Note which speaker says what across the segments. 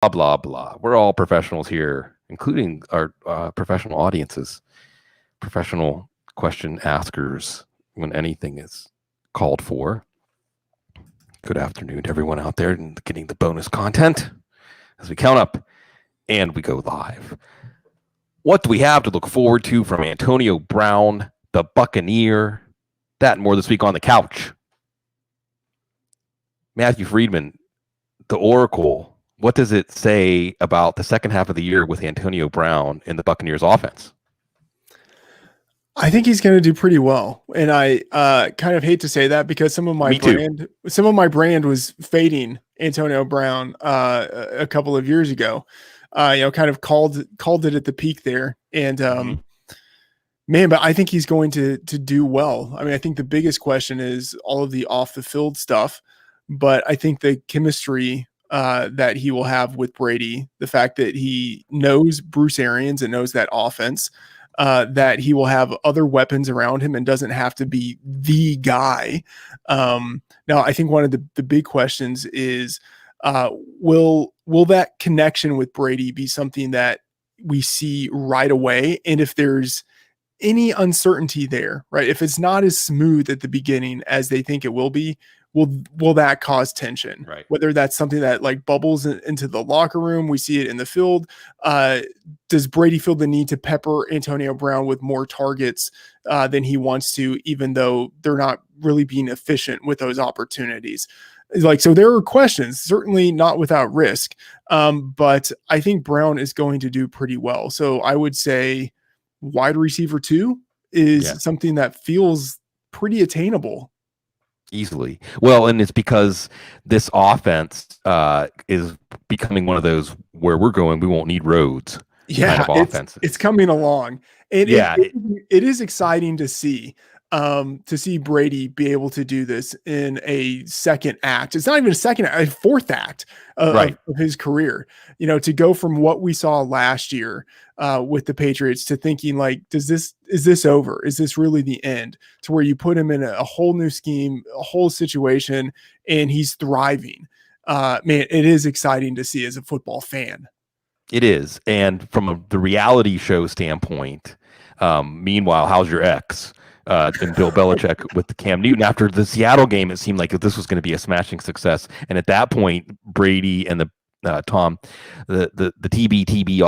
Speaker 1: blah, blah, blah. We're all professionals here, including our professional audiences, professional question askers when anything is called for. Good afternoon to everyone out there and getting the bonus content as we count up and we go live. What do we have to look forward to from Antonio Brown, the Buccaneer? That and more this week on the couch. Matthew Freedman, the Oracle. What does it say about the second half of the year with Antonio Brown in the Buccaneers offense?
Speaker 2: I think he's going to do pretty well. And I kind of hate to say that because some of my brand was fading Antonio Brown a couple of years ago. Kind of called it at the peak there. And man, but I think he's going to do well. I mean, I think the biggest question is all of the off the field stuff, but I think the chemistry that he will have with Brady, the fact that he knows Bruce Arians and knows that offense, that he will have other weapons around him and doesn't have to be the guy. Now, I think one of the big questions is, will that connection with Brady be something that we see right away? And if there's any uncertainty there, right? If it's not as smooth at the beginning as they think it will be, will that cause tension?
Speaker 1: Right.
Speaker 2: Whether that's something that like bubbles into the locker room, we see it in the field. Does Brady feel the need to pepper Antonio Brown with more targets than he wants to, even though they're not really being efficient with those opportunities? So there are questions, certainly not without risk. But I think Brown is going to do pretty well. So I would say wide receiver 2 is something that feels pretty attainable.
Speaker 1: Easily. Well, and it's because this offense is becoming one of those where we're going, we won't need roads.
Speaker 2: Yeah,
Speaker 1: kind of offenses.
Speaker 2: It's coming along. It is exciting to see Brady be able to do this in a second act. It's not even a second act, a fourth act of his career. To go from what we saw last year with the Patriots to thinking like, is this over? Is this really the end? To where you put him in a whole new scheme, a whole situation, and he's thriving. Man, it is exciting to see as a football fan.
Speaker 1: It is. And from the reality show standpoint, meanwhile, how's your ex? And Bill Belichick with the Cam Newton. After the Seattle game, it seemed like this was going to be a smashing success. And at that point, Brady and the TB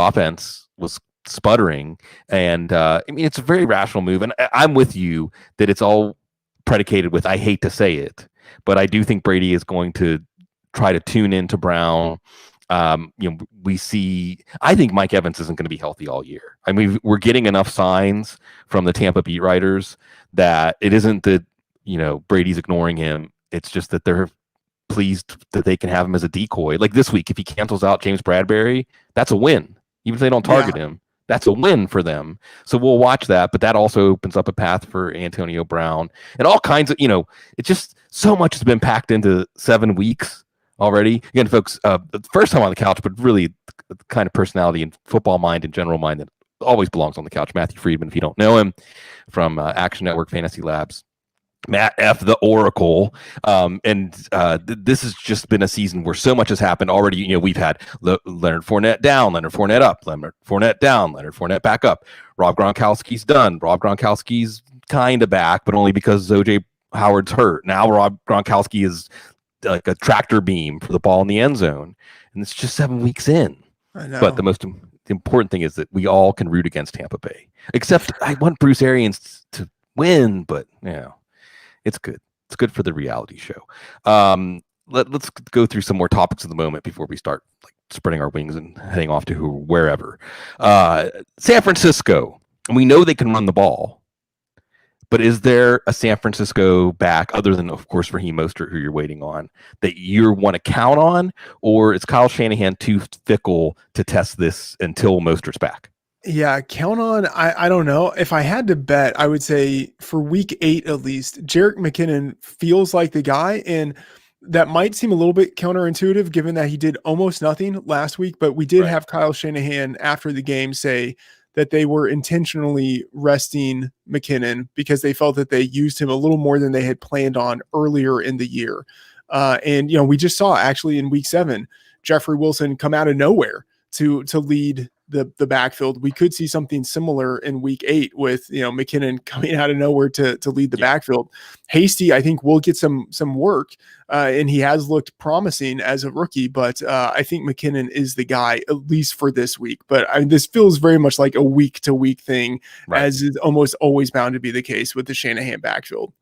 Speaker 1: offense was sputtering. And I mean, it's a very rational move. And I'm with you that it's all predicated with, I hate to say it, but I do think Brady is going to try to tune into Brown. I think Mike Evans isn't going to be healthy all year. I mean, we're getting enough signs from the Tampa beat writers that it isn't that, Brady's ignoring him. It's just that they're pleased that they can have him as a decoy. Like this week, if he cancels out James Bradbury, that's a win. Even if they don't target him, that's a win for them. So we'll watch that, but that also opens up a path for Antonio Brown and all kinds of, it's just so much has been packed into 7 weeks already. Again, folks, the first time on the couch, but really the kind of personality and football mind and general mind that always belongs on the couch. Matthew Freedman, if you don't know him, from Action Network Fantasy Labs. Matt F. the Oracle. This has just been a season where so much has happened already. We've had Leonard Fournette down, Leonard Fournette up, Leonard Fournette down, Leonard Fournette back up. Rob Gronkowski's done. Rob Gronkowski's kind of back, but only because O.J. Howard's hurt. Now Rob Gronkowski is like a tractor beam for the ball in the end zone. And it's just 7 weeks in.
Speaker 2: I know.
Speaker 1: But the most important thing is that we all can root against Tampa Bay. Except I want Bruce Arians to win, but it's good. It's good for the reality show. Let's go through some more topics of the moment before we start spreading our wings and heading off to wherever. San Francisco. We know they can run the ball. But is there a San Francisco back, other than, of course, Raheem Mostert, who you're waiting on, that you want to count on? Or is Kyle Shanahan too fickle to test this until Mostert's back?
Speaker 2: Yeah, count on, I don't know. If I had to bet, I would say for week 8 at least, Jerick McKinnon feels like the guy. And that might seem a little bit counterintuitive given that he did almost nothing last week. But we did have Kyle Shanahan after the game say that they were intentionally resting McKinnon because they felt that they used him a little more than they had planned on earlier in the year. And we just saw actually in week 7, Jeffrey Wilson come out of nowhere to lead the backfield. We could see something similar in week 8 with, McKinnon coming out of nowhere to lead the backfield. Hasty, I think, will get some work, and he has looked promising as a rookie, but I think McKinnon is the guy, at least for this week. But this feels very much like a week-to-week thing, as is almost always bound to be the case with the Shanahan backfield.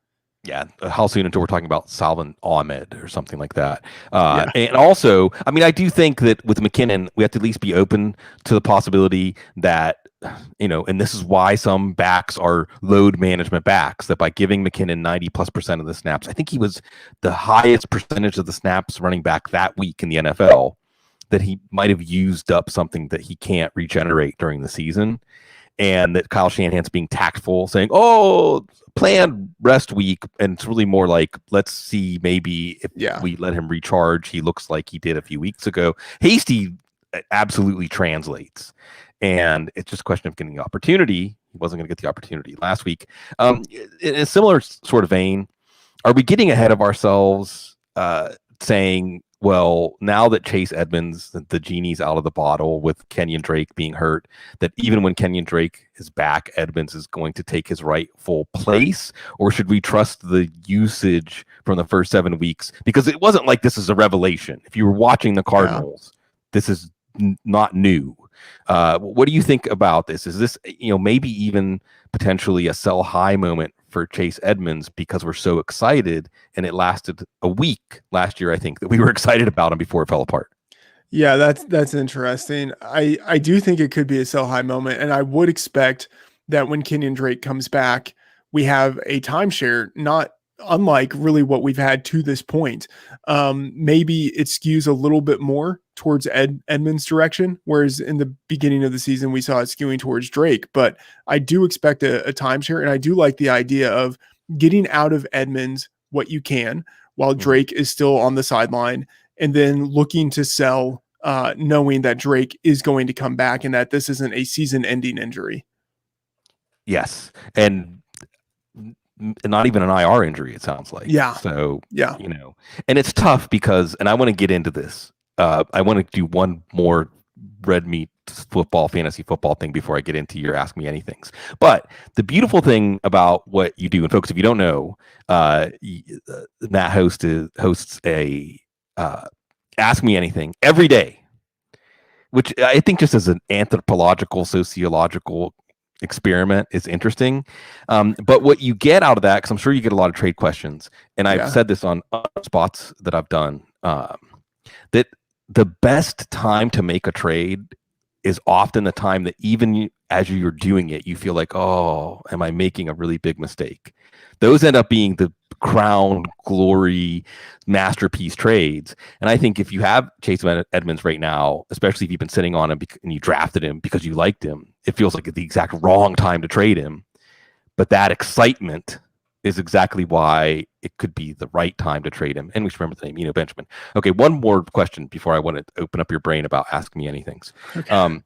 Speaker 1: Yeah, how soon until we're talking about Salvin Ahmed or something like that? And also, I mean, I do think that with McKinnon, we have to at least be open to the possibility that, and this is why some backs are load management backs, that by giving McKinnon 90+% of the snaps, I think he was the highest percentage of the snaps running back that week in the NFL, that he might have used up something that he can't regenerate during the season. And that Kyle Shanahan's being tactful, saying, planned rest week. And it's really more like, let's see, maybe if we let him recharge, he looks like he did a few weeks ago. Hasty absolutely translates. And it's just a question of getting the opportunity. He wasn't going to get the opportunity last week. In a similar sort of vein, are we getting ahead of ourselves saying, well, now that Chase Edmonds, the genie's out of the bottle with Kenyon Drake being hurt, that even when Kenyon Drake is back, Edmonds is going to take his rightful place? Or should we trust the usage from the first 7 weeks? Because it wasn't like this is a revelation. If you were watching the Cardinals, this is not new. What do you think about this? Is this, maybe even potentially a sell high moment for Chase Edmonds because we're so excited, and it lasted a week last year, I think, that we were excited about him before it fell apart?
Speaker 2: Yeah, that's interesting. I do think it could be a sell high moment, and I would expect that when Kenyon Drake comes back, we have a timeshare, not unlike really what we've had to this point. Maybe it skews a little bit more towards Edmonds' direction, whereas in the beginning of the season, we saw it skewing towards Drake. But I do expect a timeshare, and I do like the idea of getting out of Edmonds what you can while Drake is still on the sideline, and then looking to sell, knowing that Drake is going to come back and that this isn't a season-ending injury.
Speaker 1: Yes, and not even an IR injury, it sounds like. So, and it's tough because, and I want to get into this. I want to do one more red meat fantasy football thing before I get into your Ask Me Anythings. But the beautiful thing about what you do, and folks, if you don't know, Matt hosts a Ask Me Anything every day, which I think just as an anthropological, sociological experiment is interesting. But what you get out of that, because I'm sure you get a lot of trade questions, and I've said this on other spots that I've done, that the best time to make a trade is often the time that even as you're doing it, you feel like, oh, am I making a really big mistake? Those end up being the crown glory masterpiece trades. And I think if you have Chase Edmonds right now, especially if you've been sitting on him and you drafted him because you liked him, it feels like the exact wrong time to trade him. But that excitement is exactly why it could be the right time to trade him. And we should remember the name, Benjamin. Okay, one more question before I want to open up your brain about Ask Me Anythings. Okay.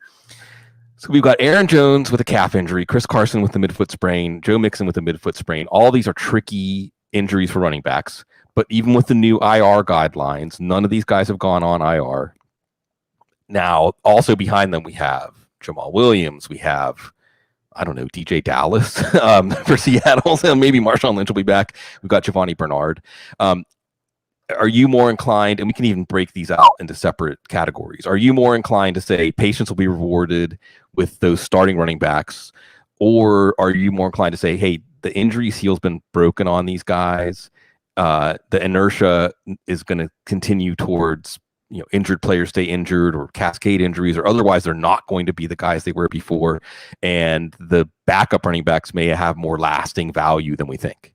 Speaker 1: So we've got Aaron Jones with a calf injury, Chris Carson with the midfoot sprain, Joe Mixon with the midfoot sprain. All these are tricky injuries for running backs. But even with the new IR guidelines, none of these guys have gone on IR. Now, also behind them, we have Jamal Williams. We have, I don't know, DJ Dallas for Seattle. So maybe Marshawn Lynch will be back. We've got Giovanni Bernard. Are you more inclined, and we can even break these out into separate categories, are you more inclined to say patience will be rewarded with those starting running backs, or are you more inclined to say, hey, the injury seal's been broken on these guys, the inertia is going to continue towards injured players stay injured or cascade injuries, or otherwise they're not going to be the guys they were before, and the backup running backs may have more lasting value than we think?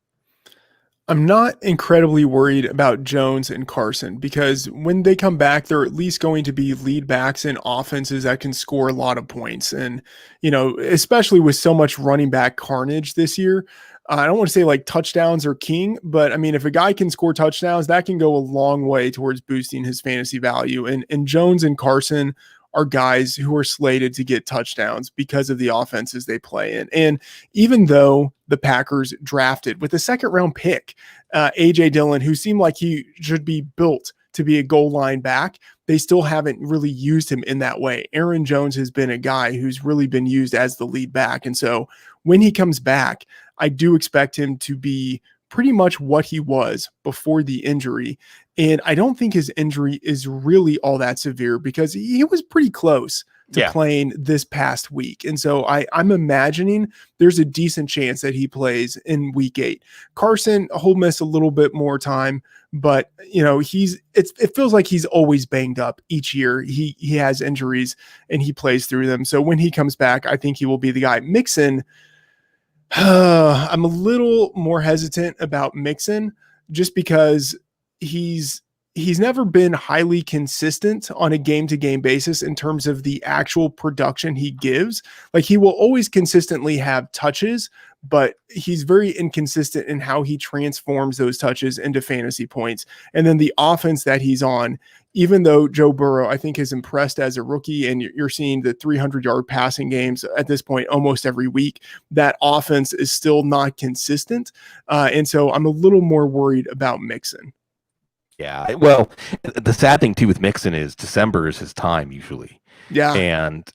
Speaker 2: I'm not incredibly worried about Jones and Carson because when they come back, they're at least going to be lead backs in offenses that can score a lot of points. And, especially with so much running back carnage this year, I don't want to say like touchdowns are king, but I mean, if a guy can score touchdowns, that can go a long way towards boosting his fantasy value. And Jones and Carson are guys who are slated to get touchdowns because of the offenses they play in. And even though the Packers drafted with a second round pick, A.J. Dillon, who seemed like he should be built to be a goal line back, they still haven't really used him in that way. Aaron Jones has been a guy who's really been used as the lead back. And so when he comes back, I do expect him to be pretty much what he was before the injury. And I don't think his injury is really all that severe because he was pretty close to playing this past week. And so I'm imagining there's a decent chance that he plays in week 8. Carson, he'll miss a little bit more time, but it feels like he's always banged up each year. He has injuries and he plays through them. So when he comes back, I think he will be the guy. Mixon, I'm a little more hesitant about Mixon just because he's never been highly consistent on a game-to-game basis in terms of the actual production he gives. Like, he will always consistently have touches, but he's very inconsistent in how he transforms those touches into fantasy points. And then the offense that he's on, even though Joe Burrow, I think, has impressed as a rookie, and you're seeing the 300-yard passing games at this point almost every week, that offense is still not consistent. And so I'm a little more worried about Mixon.
Speaker 1: Yeah, well, the sad thing too with Mixon is December is his time usually.
Speaker 2: Yeah,
Speaker 1: and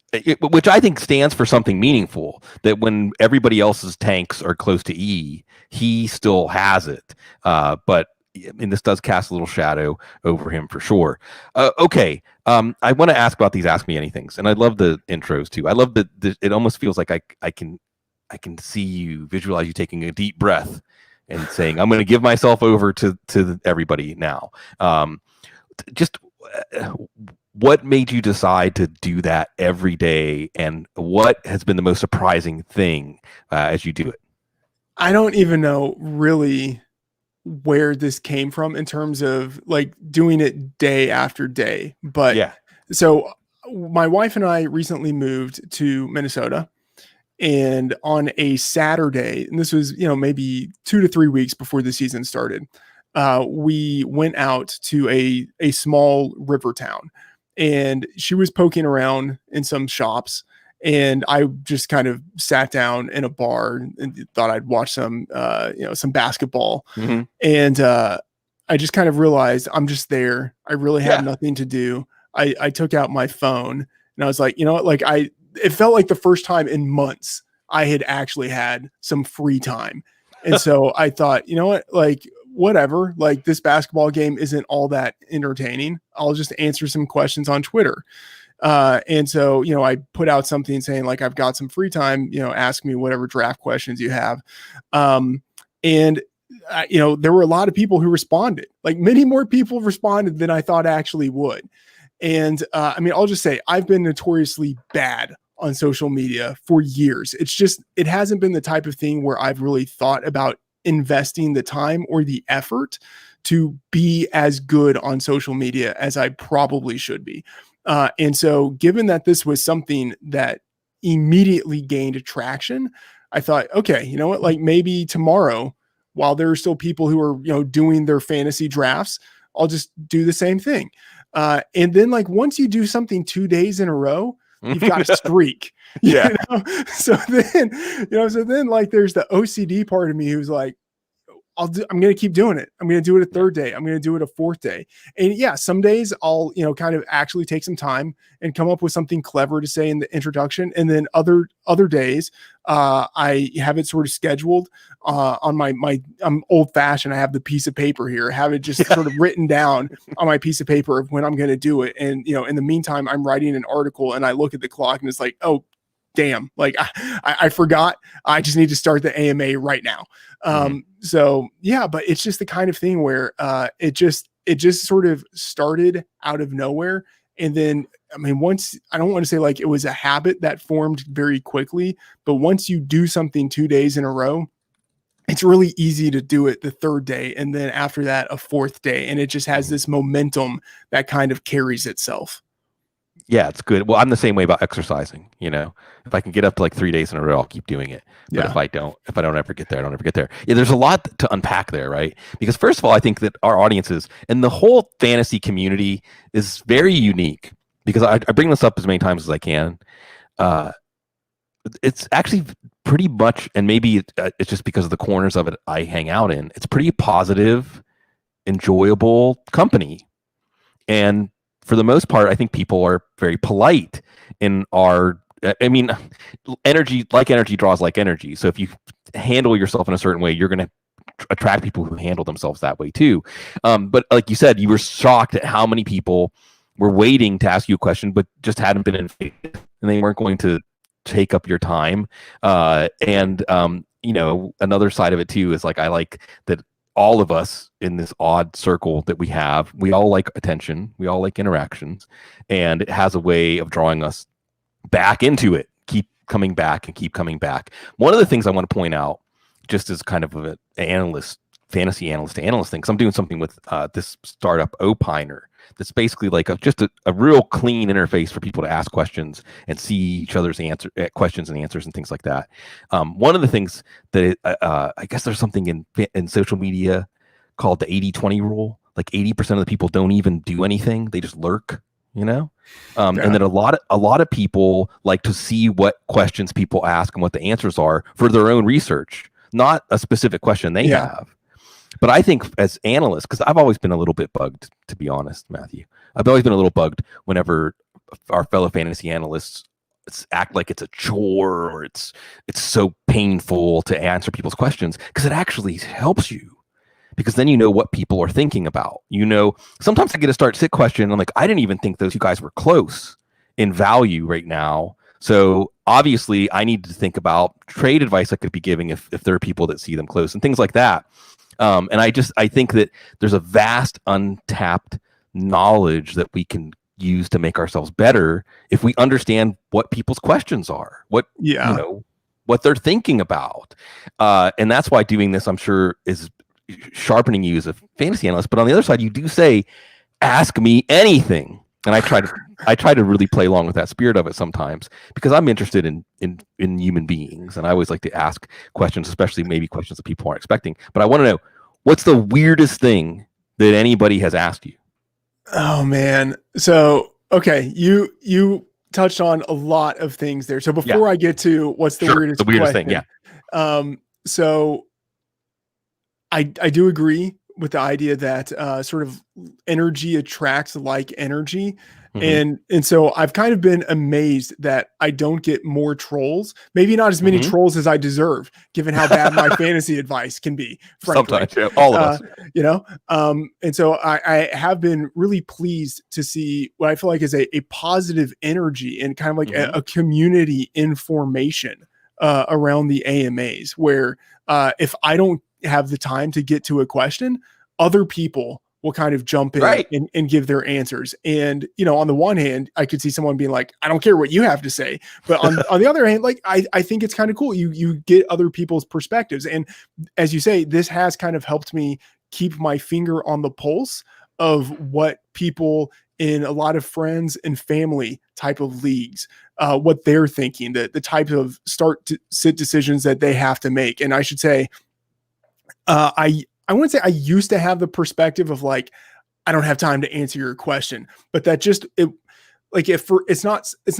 Speaker 1: which I think stands for something meaningful. That when everybody else's tanks are close to E, he still has it. But this does cast a little shadow over him for sure. Okay, I want to ask about these Ask Me Anythings, and I love the intros too. I love that it almost feels like I can see you, visualize you taking a deep breath and saying, I'm going to give myself over to everybody now. Just what made you decide to do that every day, and what has been the most surprising thing as you do it?
Speaker 2: I don't even know really where this came from in terms of like doing it day after day. But
Speaker 1: yeah.
Speaker 2: So my wife and I recently moved to Minnesota. And on a Saturday, and this was, maybe 2 to 3 weeks before the season started, we went out to a small river town, and she was poking around in some shops, and I just kind of sat down in a bar and thought I'd watch some basketball.
Speaker 1: Mm-hmm.
Speaker 2: And I just kind of realized I'm just there. I really have nothing to do. I took out my phone and I was like, you know what, like it felt like the first time in months I had actually had some free time. And so I thought, you know what, like, whatever, like, this basketball game isn't all that entertaining. I'll just answer some questions on Twitter. And so, I put out something saying like, I've got some free time, ask me whatever draft questions you have. And there were a lot of people who responded, like many more people responded than I thought actually would. And I'll just say I've been notoriously bad on social media for years. It's just, it hasn't been the type of thing where I've really thought about investing the time or the effort to be as good on social media as I probably should be. And so given that this was something that immediately gained traction, I thought, okay, you know what, like maybe tomorrow, while there are still people who are, doing their fantasy drafts, I'll just do the same thing. And then like, once you do something 2 days in a row, you've got a streak.
Speaker 1: Yeah.
Speaker 2: So then like, there's the OCD part of me who's like, I'm going to keep doing it. I'm going to do it a third day. I'm going to do it a fourth day. And yeah, some days I'll, kind of actually take some time and come up with something clever to say in the introduction. And then other days, I have it sort of scheduled on I'm old fashioned. I have the piece of paper here. I have it just sort of written down on my piece of paper of when I'm going to do it. And, in the meantime, I'm writing an article and I look at the clock and it's like, oh, damn, like I forgot. I just need to start the AMA right now. So yeah, but it's just the kind of thing where it just sort of started out of nowhere. And then, once, I don't want to say like it was a habit that formed very quickly, but once you do something 2 days in a row, it's really easy to do it the third day. And then after that, a fourth day. And it just has this momentum that kind of carries itself.
Speaker 1: Yeah, it's good. Well, I'm the same way about exercising. If I can get up to like 3 days in a row, I'll keep doing it. But if I don't ever get there, I don't ever get there. Yeah, there's a lot to unpack there, right? Because first of all, I think that our audiences and the whole fantasy community is very unique. Because I bring this up as many times as I can. It's actually pretty much, and maybe it's just because of the corners of it I hang out in. It's pretty positive, enjoyable company, and for the most part, I think people are very polite in our. I mean, energy draws like energy. So if you handle yourself in a certain way, you're going to attract people who handle themselves that way too. But like you said, you were shocked at how many people were waiting to ask you a question, but just hadn't been in phase, and they weren't going to take up your time. And another side of it too is like, I like that all of us in this odd circle that we all like attention, we all like interactions, and it has a way of drawing us back into it. Keep coming back and keep coming back. One of the things I want to point out, just as kind of an analyst, fantasy analyst to analyst thing, because I'm doing something with this startup Opiner that's basically like just a real clean interface for people to ask questions and see each other's questions and answers and things like that. One of the things that I guess there's something in social media called the 80-20 rule. Like 80% of the people don't even do anything; they just lurk. And then a lot of people like to see what questions people ask and what the answers are for their own research, not a specific question they have. But I think as analysts, because I've always been a little bit bugged, to be honest, Matthew, I've always been a little bugged whenever our fellow fantasy analysts act like it's a chore or it's so painful to answer people's questions, because it actually helps you. Because then you know what people are thinking about. Sometimes I get a start sit question, and I'm like, I didn't even think those two guys were close in value right now. So obviously I need to think about trade advice I could be giving if there are people that see them close and things like that. And I think that there's a vast untapped knowledge that we can use to make ourselves better if we understand what people's questions are, what they're thinking about. And that's why doing this, I'm sure, is sharpening you as a fantasy analyst. But on the other side, you do say, ask me anything. And I try to really play along with that spirit of it sometimes, because I'm interested in human beings, and I always like to ask questions, especially maybe questions that people aren't expecting. But I want to know, what's the weirdest thing that anybody has asked you?
Speaker 2: Oh man. So, okay, you touched on a lot of things there. So before I get to what's the weirdest question,
Speaker 1: thing,
Speaker 2: so I do agree with the idea that sort of energy attracts like energy. Mm-hmm. And so I've kind of been amazed that I don't get more trolls, maybe not as many trolls as I deserve, given how bad my fantasy advice can be, frankly.
Speaker 1: Sometimes, all of us.
Speaker 2: And so I have been really pleased to see what I feel like is a positive energy and kind of like a community information around the AMAs, where if I don't have the time to get to a question, other people will kind of jump in and give their answers. And, on the one hand, I could see someone being like, I don't care what you have to say. But on the other hand, like, I think it's kind of cool. You get other people's perspectives. And as you say, this has kind of helped me keep my finger on the pulse of what people in a lot of friends and family type of leagues, what they're thinking, the type of start to sit decisions that they have to make. And I should say, I wouldn't say I used to have the perspective of like, I don't have time to answer your question, but that it's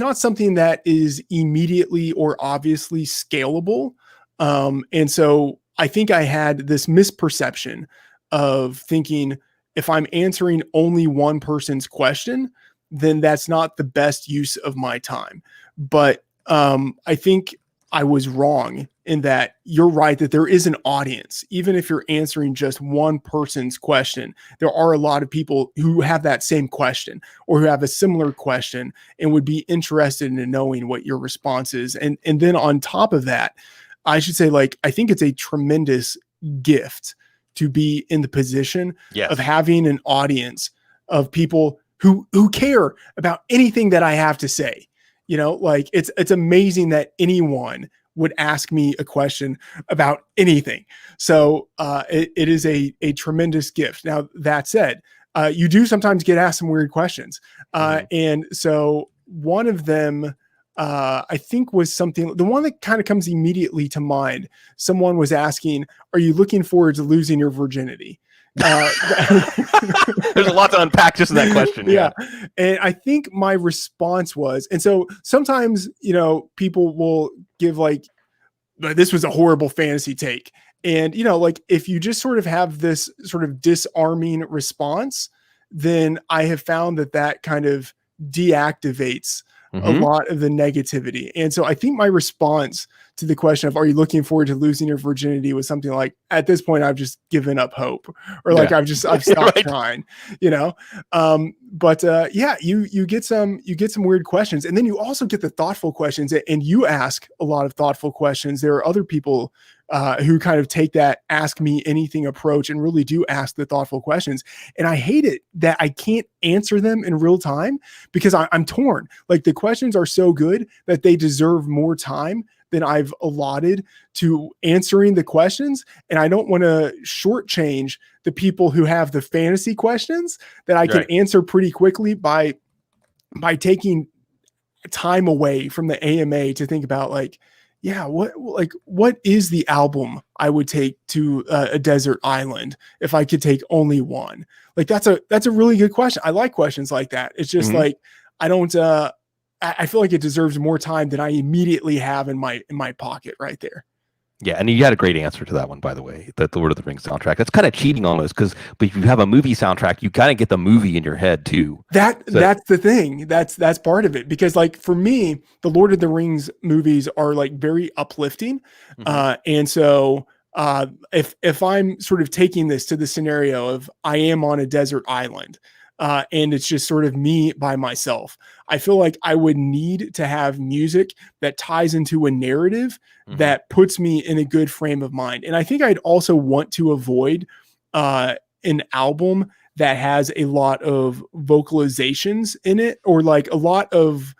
Speaker 2: not something that is immediately or obviously scalable. And so I think I had this misperception of thinking, if I'm answering only one person's question, then that's not the best use of my time. But I think I was wrong in that. You're right that there is an audience. Even if you're answering just one person's question, there are a lot of people who have that same question or who have a similar question and would be interested in knowing what your response is. And then on top of that, I should say, like, I think it's a tremendous gift to be in the position of having an audience of people who care about anything that I have to say. Like, it's amazing that anyone would ask me a question about anything. So it is a tremendous gift. Now, that said, you do sometimes get asked some weird questions. And so one of them, I think, was something, the one that kind of comes immediately to mind. Someone was asking, are you looking forward to losing your virginity?
Speaker 1: There's a lot to unpack just in that question.
Speaker 2: Yeah. And I think my response was, and so sometimes, people will give like, this was a horrible fantasy take. And, like, if you just sort of have this sort of disarming response, then I have found that kind of deactivates a lot of the negativity. And so I think my response to the question of, are you looking forward to losing your virginity, was something like, at this point, I've just given up hope, or like, I've stopped trying, yeah, you get some weird questions, and then you also get the thoughtful questions, and you ask a lot of thoughtful questions. There are other people who kind of take that ask me anything approach and really do ask the thoughtful questions. And I hate it that I can't answer them in real time, because I'm torn. Like, the questions are so good that they deserve more time than I've allotted to answering the questions. And I don't want to shortchange the people who have the fantasy questions that I can answer pretty quickly by taking time away from the AMA to think about, like, yeah, what is the album I would take to a desert island if I could take only one? Like, that's a really good question. I like questions like that. It's just like, I don't, I feel like it deserves more time than I immediately have in my pocket right there.
Speaker 1: Yeah, and you had a great answer to that one, by the way, the Lord of the Rings soundtrack. That's kind of cheating almost, but if you have a movie soundtrack, you kind of get the movie in your head too.
Speaker 2: That's the thing. That's part of it, because, like, for me, the Lord of the Rings movies are like very uplifting, and so if I'm sort of taking this to the scenario of, I am on a desert island, and it's just sort of me by myself, I feel like I would need to have music that ties into a narrative that puts me in a good frame of mind. And I think I'd also want to avoid an album that has a lot of vocalizations in it, or like a lot of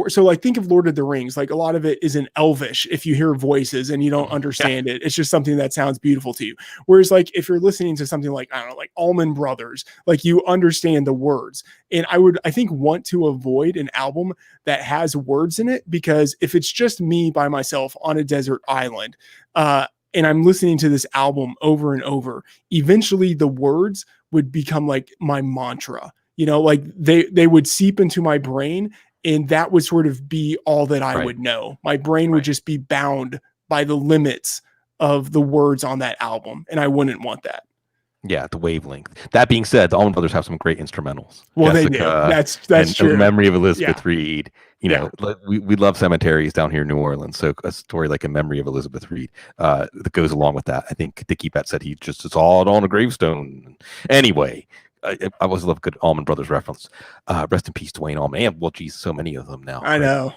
Speaker 2: so, like, think of Lord of the Rings, like, a lot of it is in Elvish. If you hear voices and you don't understand it, it's just something that sounds beautiful to you. Whereas, like, if you're listening to something like, I don't know, like Allman Brothers, like, you understand the words. And I think, want to avoid an album that has words in it, because if it's just me by myself on a desert island, and I'm listening to this album over and over, eventually the words would become like my mantra, like they would seep into my brain, and that would sort of be all that I would know. My brain would just be bound by the limits of the words on that album, and I wouldn't want that.
Speaker 1: Yeah, the wavelength. That being said, the Allman Brothers have some great instrumentals.
Speaker 2: Well, Jessica, they do. That's true.
Speaker 1: In Memory of Elizabeth Reed. We love cemeteries down here in New Orleans. So a story like In Memory of Elizabeth Reed that goes along with that. I think Dickie Betts said he just saw it on a gravestone. Anyway, I always love a good Allman Brothers reference. Rest in peace, Dwayne Allman. And, well, geez, so many of them now.
Speaker 2: I know.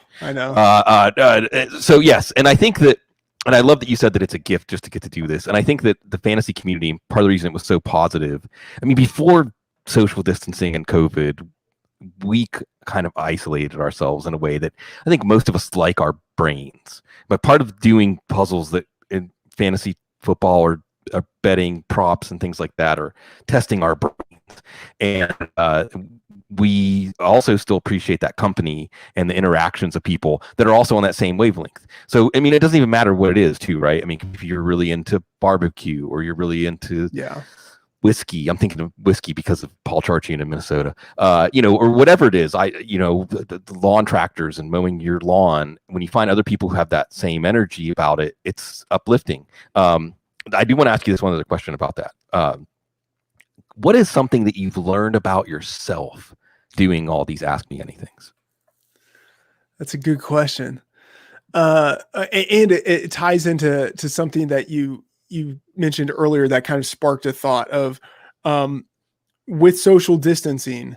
Speaker 1: So yes, and I think that, and I love that you said that it's a gift just to get to do this. And I think that the fantasy community, part of the reason it was so positive, I mean, before social distancing and COVID, we kind of isolated ourselves in a way that I think most of us like our brains. But part of doing puzzles that in fantasy football or betting props and things like that, or testing our brains. And we also still appreciate that company and the interactions of people that are also on that same wavelength. So, I mean, it doesn't even matter what it is too, right? I mean, if you're really into barbecue, or you're really into whiskey, I'm thinking of whiskey because of Paul Charchian in Minnesota, or whatever it is, the lawn tractors and mowing your lawn, when you find other people who have that same energy about it, it's uplifting. I do want to ask you this one other question about that. What is something that you've learned about yourself doing all these Ask Me Anythings?
Speaker 2: That's a good question. And it ties into something that you mentioned earlier that kind of sparked a thought of, with social distancing,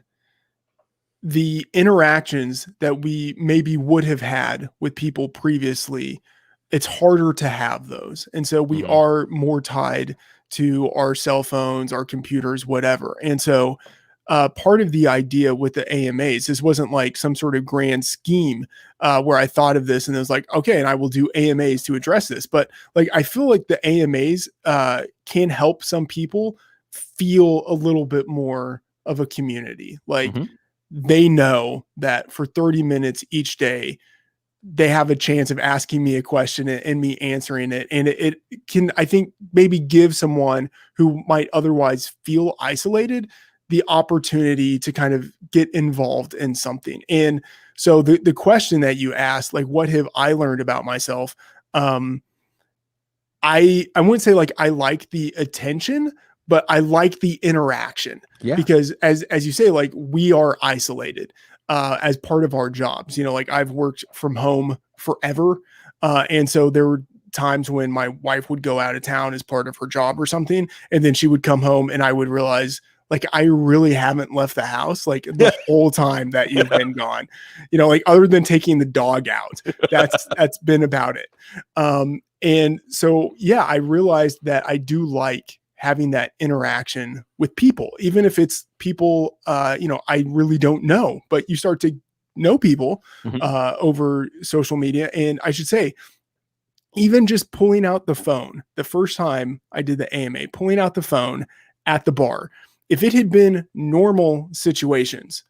Speaker 2: the interactions that we maybe would have had with people previously, it's harder to have those. And so we are more tied to our cell phones, our computers, whatever. And so part of the idea with the AMAs, this wasn't like some sort of grand scheme where I thought of this and it was like, okay, and I will do AMAs to address this. But like, I feel like the AMAs can help some people feel a little bit more of a community. Like, they know that for 30 minutes each day, they have a chance of asking me a question and me answering it. And it can, I think, maybe give someone who might otherwise feel isolated the opportunity to kind of get involved in something. And so the question that you asked, like, what have I learned about myself? I wouldn't say like I like the attention, but I like the interaction because as you say, like we are isolated as part of our jobs. You know, like I've worked from home forever. And so there were times when my wife would go out of town as part of her job or something, and then she would come home and I would realize like I really haven't left the house like the whole time that you've been gone, you know, like other than taking the dog out, that's been about it. And so, yeah, I realized that I do like having that interaction with people, even if it's people, you know, I really don't know, but you start to know people over social media. And I should say, even just pulling out the phone, the first time I did the AMA, pulling out the phone at the bar, if it had been normal situations,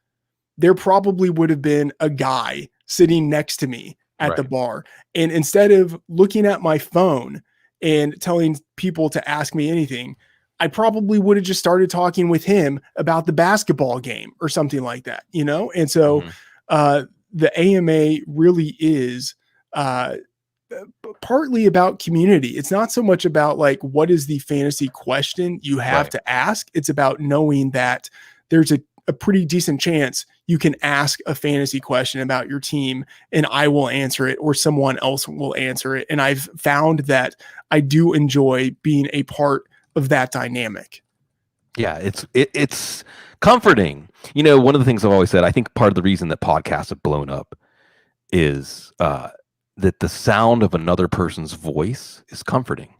Speaker 2: there probably would have been a guy sitting next to me at the bar. And instead of looking at my phone and telling people to ask me anything, I probably would have just started talking with him about the basketball game or something like that, you know? And so the AMA really is partly about community. It's not so much about like, what is the fantasy question you have to ask? It's about knowing that there's a pretty decent chance you can ask a fantasy question about your team and I will answer it or someone else will answer it. And I've found that I do enjoy being a part of that dynamic.
Speaker 1: Yeah, it's comforting. You know, one of the things I've always said, I think part of the reason that podcasts have blown up is that the sound of another person's voice is comforting.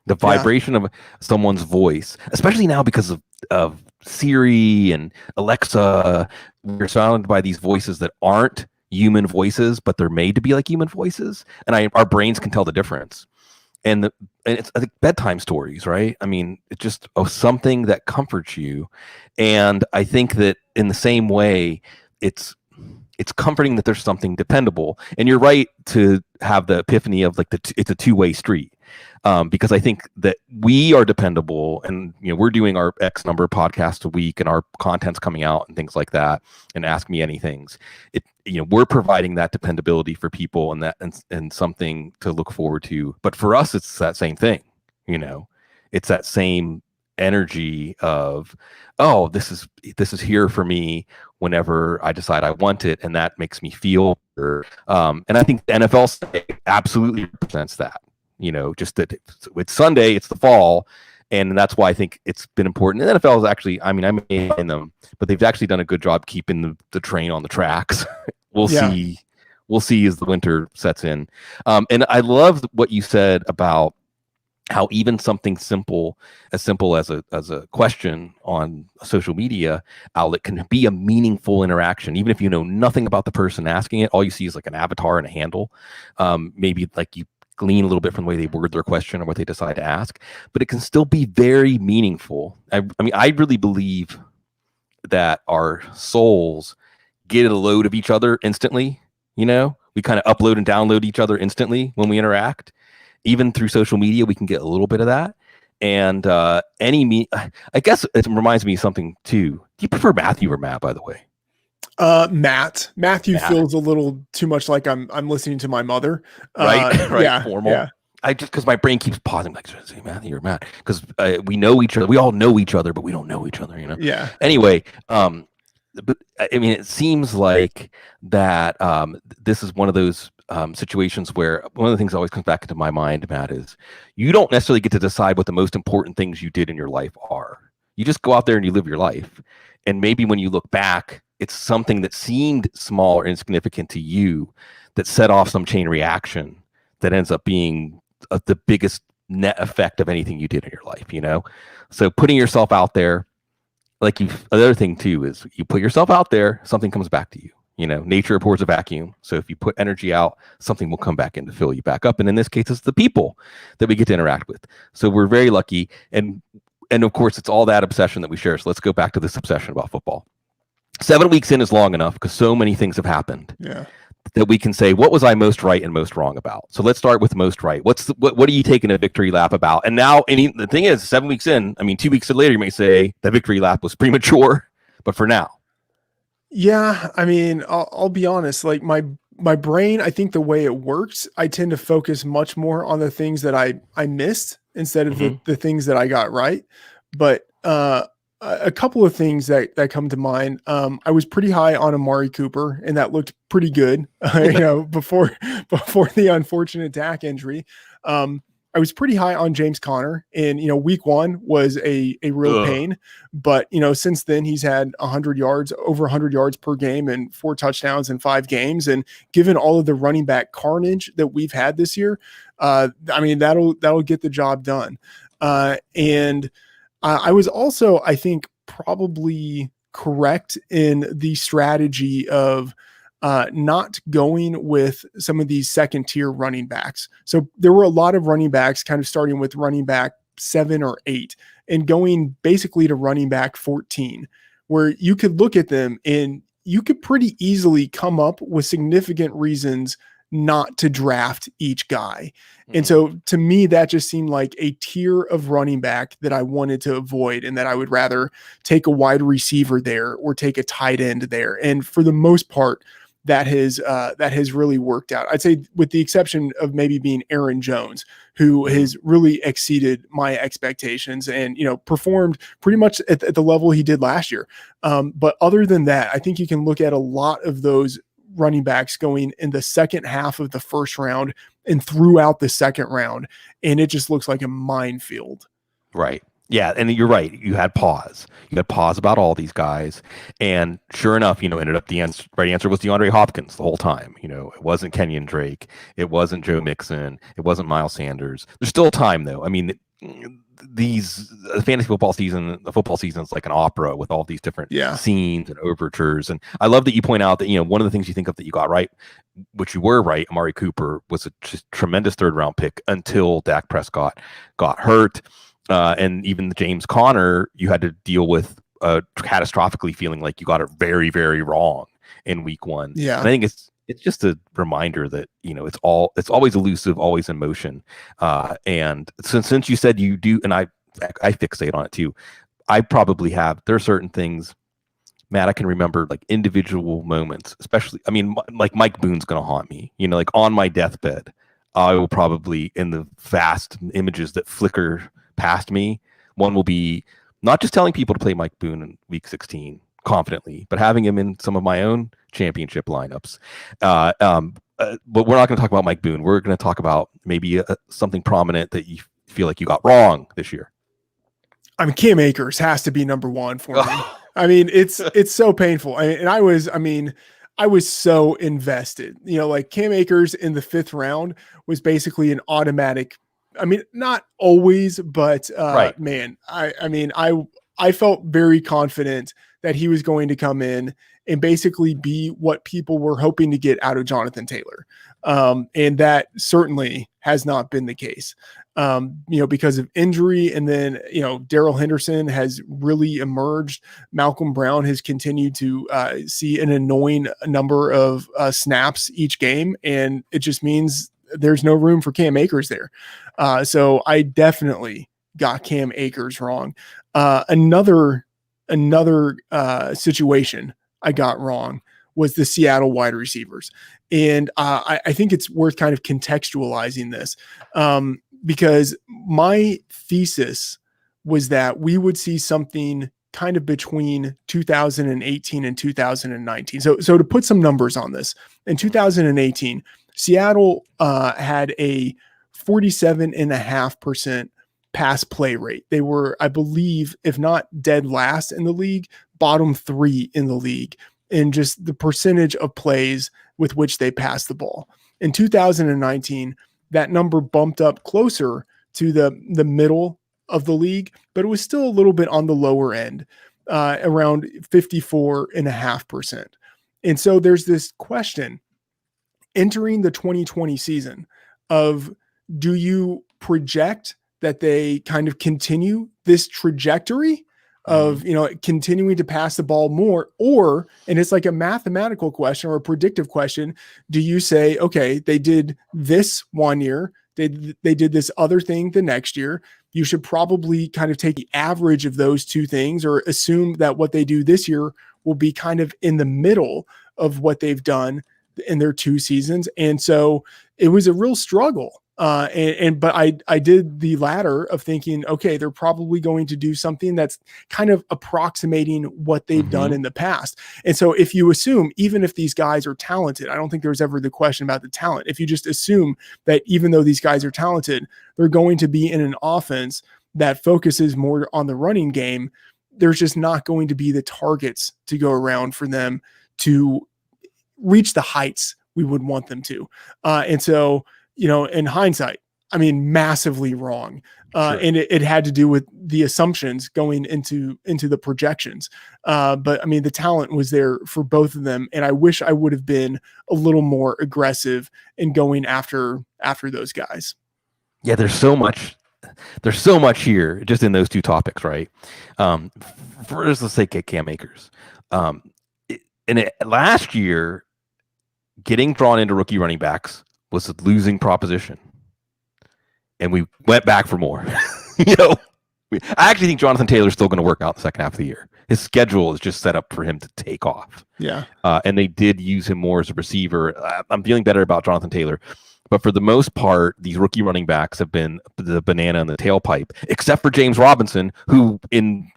Speaker 1: The vibration of someone's voice, especially now because of Siri and Alexa, we're surrounded by these voices that aren't human voices, but they're made to be like human voices. And our brains can tell the difference. And it's, I think, bedtime stories, right? I mean, it's just something that comforts you. And I think that in the same way, it's comforting that there's something dependable. And you're right to have the epiphany of like it's a two-way street. Because I think that we are dependable, and you know, we're doing our X number of podcasts a week, and our content's coming out and things like that, and Ask Me Anythings. You know, we're providing that dependability for people and something to look forward to. But for us, it's that same thing. You know, it's that same energy of, oh, this is here for me whenever I decide I want it, and that makes me feel better. And I think the NFL absolutely represents that. You know, just that it's Sunday, it's the fall, and that's why I think it's been important. And the NFL is actually, I mean, I'm in them, but they've actually done a good job keeping the train on the tracks. We'll see as the winter sets in. And I love what you said about how even something simple as a question on a social media outlet can be a meaningful interaction, even if you know nothing about the person asking it. All you see is like an avatar and a handle. Maybe like you glean a little bit from the way they word their question or what they decide to ask, but it can still be very meaningful. I mean, I really believe that our souls get a load of each other instantly. You know, we kind of upload and download each other instantly when we interact. Even through social media, we can get a little bit of that. And I guess it reminds me of something too. Do you prefer Matthew or Matt, by the way?
Speaker 2: Matthew feels a little too much like I'm listening to my mother.
Speaker 1: Right.
Speaker 2: Yeah,
Speaker 1: formal.
Speaker 2: Yeah.
Speaker 1: I just, because my brain keeps pausing, like, should I say Matthew or Matt? Because we know each other. We all know each other, but we don't know each other, you know?
Speaker 2: Yeah.
Speaker 1: Anyway, but I mean, it seems like that this is one of those situations where one of the things that always comes back into my mind, Matt, is you don't necessarily get to decide what the most important things you did in your life are. You just go out there and you live your life. And maybe when you look back, it's something that seemed small or insignificant to you that set off some chain reaction that ends up being the biggest net effect of anything you did in your life, you know? So putting yourself out there, like another thing too, is you put yourself out there, something comes back to you. You know, nature abhors a vacuum. So if you put energy out, something will come back in to fill you back up. And in this case, it's the people that we get to interact with. So we're very lucky. And of course, it's all that obsession that we share. So let's go back to this obsession about football. 7 weeks in is long enough because so many things have happened that we can say, what was I most right and most wrong about? So let's start with most right. What are you taking a victory lap about? And now, the thing is, 7 weeks in, I mean, 2 weeks later, you may say the victory lap was premature, but for now.
Speaker 2: Yeah, I mean, I'll be honest. Like my brain, I think the way it works, I tend to focus much more on the things that I missed instead of the things that I got right. but a couple of things that come to mind. I was pretty high on Amari Cooper, and that looked pretty good, before the unfortunate Dak injury. I was pretty high on James Conner, and week one was a real pain, but since then he's had over 100 yards per game, and 4 touchdowns in 5 games. And given all of the running back carnage that we've had this year, that'll get the job done. And I was also, I think, probably correct in the strategy of not going with some of these second tier running backs. So there were a lot of running backs kind of starting with running back 7 or 8 and going basically to running back 14, where you could look at them and you could pretty easily come up with significant reasons not to draft each guy. And so to me, that just seemed like a tier of running back that I wanted to avoid, and that I would rather take a wide receiver there or take a tight end there. And for the most part, that has really worked out. I'd say with the exception of maybe being Aaron Jones, who has really exceeded my expectations and, performed pretty much at the level he did last year. But other than that, I think you can look at a lot of those running backs going in the second half of the first round and throughout the second round, and it just looks like a minefield.
Speaker 1: Right. Yeah, and you're right. You had pause. You had pause about all these guys, and sure enough, ended up the right answer was DeAndre Hopkins the whole time. It wasn't Kenyon Drake, it wasn't Joe Mixon, it wasn't Miles Sanders. There's still time though. I mean, the fantasy football season, the football season is like an opera with all these different scenes and overtures. And I love that you point out that one of the things you think of that you got right, which you were right, Amari Cooper was a just tremendous 3rd round pick until Dak Prescott got hurt. And even the James Conner, you had to deal with catastrophically feeling like you got it very, very wrong in week 1.
Speaker 2: Yeah.
Speaker 1: And I think it's just a reminder that, it's always elusive, always in motion. And since you said you do, and I fixate on it too, I probably have, there are certain things, Matt, I can remember like individual moments, especially, like Mike Boone's going to haunt me, like on my deathbed, I will probably, in the vast images that flicker past me, one will be not just telling people to play Mike Boone in week 16 confidently, but having him in some of my own championship lineups. But we're not going to talk about Mike Boone. We're going to talk about maybe something prominent that you feel like you got wrong this year.
Speaker 2: Cam Akers has to be number 1 for me. It's so painful. I was so invested, like Cam Akers in the 5th round was basically an automatic. Not always, but
Speaker 1: right.
Speaker 2: Man, I felt very confident that he was going to come in and basically be what people were hoping to get out of Jonathan Taylor. And that certainly has not been the case, because of injury. And then, Darrell Henderson has really emerged. Malcolm Brown has continued to see an annoying number of snaps each game. And it just means there's no room for Cam Akers there. So I definitely got Cam Akers wrong. Another situation I got wrong was the Seattle wide receivers. And I think it's worth kind of contextualizing this because my thesis was that we would see something kind of between 2018 and 2019. So to put some numbers on this, in 2018, Seattle had a 47.5% pass play rate. They were, I believe, if not dead last in the league, bottom 3 in the league in just the percentage of plays with which they passed the ball. In 2019, that number bumped up closer to the middle of the league, but it was still a little bit on the lower end, around 54.5%. And so there's this question entering the 2020 season of, do you project that they kind of continue this trajectory of, continuing to pass the ball more, or, and it's like a mathematical question or a predictive question. Do you say, okay, they did this one year, they did this other thing the next year. You should probably kind of take the average of those two things, or assume that what they do this year will be kind of in the middle of what they've done in their 2 seasons. And so it was a real struggle But I did the latter of thinking, okay, they're probably going to do something that's kind of approximating what they've done in the past. And so if you assume, even if these guys are talented, I don't think there's ever the question about the talent. If you just assume that even though these guys are talented, they're going to be in an offense that focuses more on the running game, there's just not going to be the targets to go around for them to reach the heights we would want them to. And so, in hindsight, I mean, massively wrong. Sure. And it had to do with the assumptions going into the projections. But I mean, the talent was there for both of them. And I wish I would have been a little more aggressive in going after those guys.
Speaker 1: Yeah, there's so much here just in those two topics, right? First, let's say Cam Akers. Last year, getting drawn into rookie running backs was a losing proposition, and we went back for more. I actually think Jonathan Taylor's still going to work out in the second half of the year. His schedule is just set up for him to take off.
Speaker 2: Yeah,
Speaker 1: and they did use him more as a receiver. I'm feeling better about Jonathan Taylor. But for the most part, these rookie running backs have been the banana in the tailpipe, except for James Robinson, who in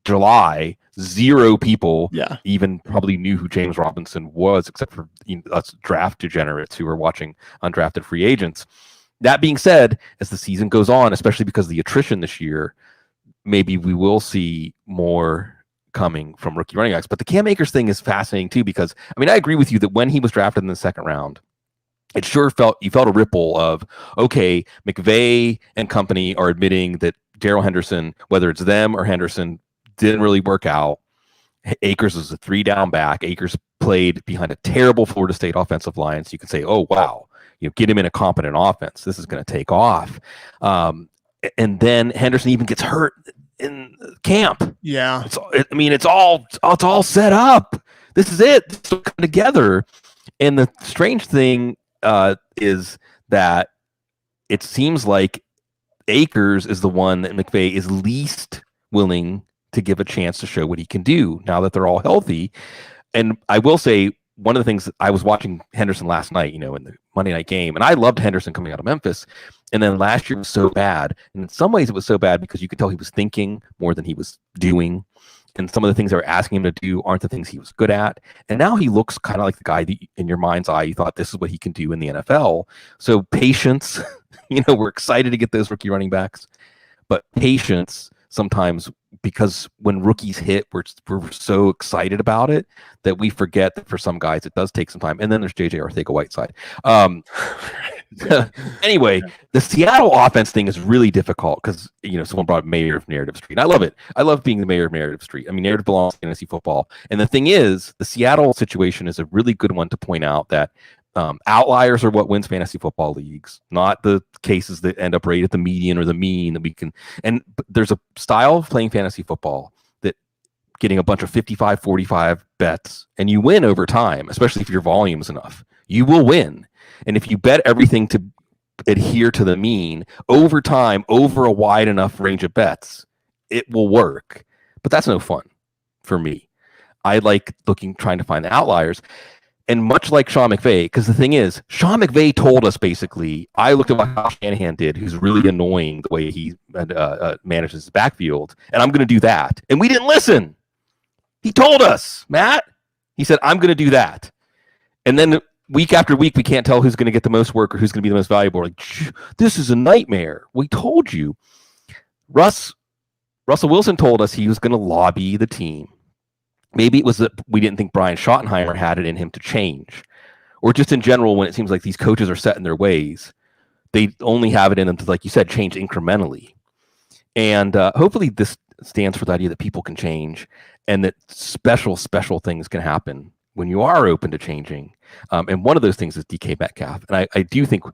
Speaker 1: July, zero people even probably knew who James Robinson was, except for us draft degenerates who were watching undrafted free agents. That being said, as the season goes on, especially because of the attrition this year, maybe we will see more coming from rookie running backs. But the Cam Akers thing is fascinating too, because I agree with you that when he was drafted in the second round, it sure felt a ripple of, okay, McVay and company are admitting that Darrell Henderson, whether it's them or Henderson, didn't really work out. Akers was a 3-down back. Akers played behind a terrible Florida State offensive line. So you can say, oh, wow, get him in a competent offense. This is going to take off. And then Henderson even gets hurt in camp.
Speaker 2: Yeah.
Speaker 1: It's all set up. This is it. It's all come together. And the strange thing is that it seems like Akers is the one that McVay is least willing to give a chance to show what he can do now that they're all healthy. And I will say, one of the things, I was watching Henderson last night, in the Monday night game, and I loved Henderson coming out of Memphis. And then last year was so bad. And in some ways it was so bad because you could tell he was thinking more than he was doing. And some of the things they were asking him to do aren't the things he was good at. And now he looks kind of like the guy that in your mind's eye, you thought this is what he can do in the NFL. So patience, we're excited to get those rookie running backs, but patience sometimes, because when rookies hit, we're so excited about it that we forget that for some guys it does take some time. And then there's JJ Arcega-Whiteside. Anyway, the Seattle offense thing is really difficult because someone brought up mayor of Narrative Street. I love it. I love being the mayor of Narrative Street. Narrative belongs to fantasy football. And the thing is, the Seattle situation is a really good one to point out that outliers are what wins fantasy football leagues, not the cases that end up right at the median or the mean that we can. And there's a style of playing fantasy football that getting a bunch of 55-45 bets and you win over time, especially if your volume is enough. You will win. And if you bet everything to adhere to the mean over time, over a wide enough range of bets, it will work. But that's no fun for me. I like trying to find the outliers. And much like Sean McVay, because the thing is, Sean McVay told us basically, I looked at what Kyle Shanahan did, who's really annoying the way he manages his backfield, and I'm going to do that. And we didn't listen. He told us, Matt. He said, I'm going to do that. And then week after week, we can't tell who's going to get the most work or who's going to be the most valuable. Like, this is a nightmare. We told you. Russell Wilson told us he was going to lobby the team. Maybe it was that we didn't think Brian Schottenheimer had it in him to change. Or just in general, when it seems like these coaches are set in their ways, they only have it in them to, like you said, change incrementally. And hopefully this stands for the idea that people can change and that special things can happen when you are open to changing. And one of those things is DK Metcalf. And I do think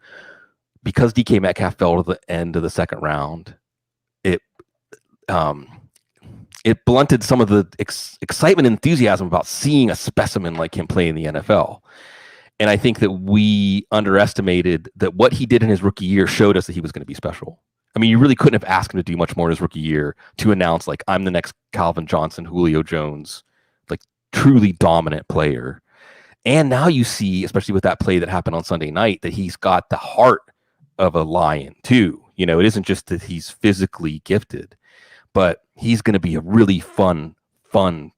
Speaker 1: because DK Metcalf fell to the end of the second round, it blunted some of the excitement and enthusiasm about seeing a specimen like him play in the NFL. And I think that we underestimated that what he did in his rookie year showed us that he was going to be special. You really couldn't have asked him to do much more in his rookie year to announce, like, I'm the next Calvin Johnson, Julio Jones, like truly dominant player. And now you see, especially with that play that happened on Sunday night, that he's got the heart of a lion too. It isn't just that he's physically gifted, but he's going to be a really fun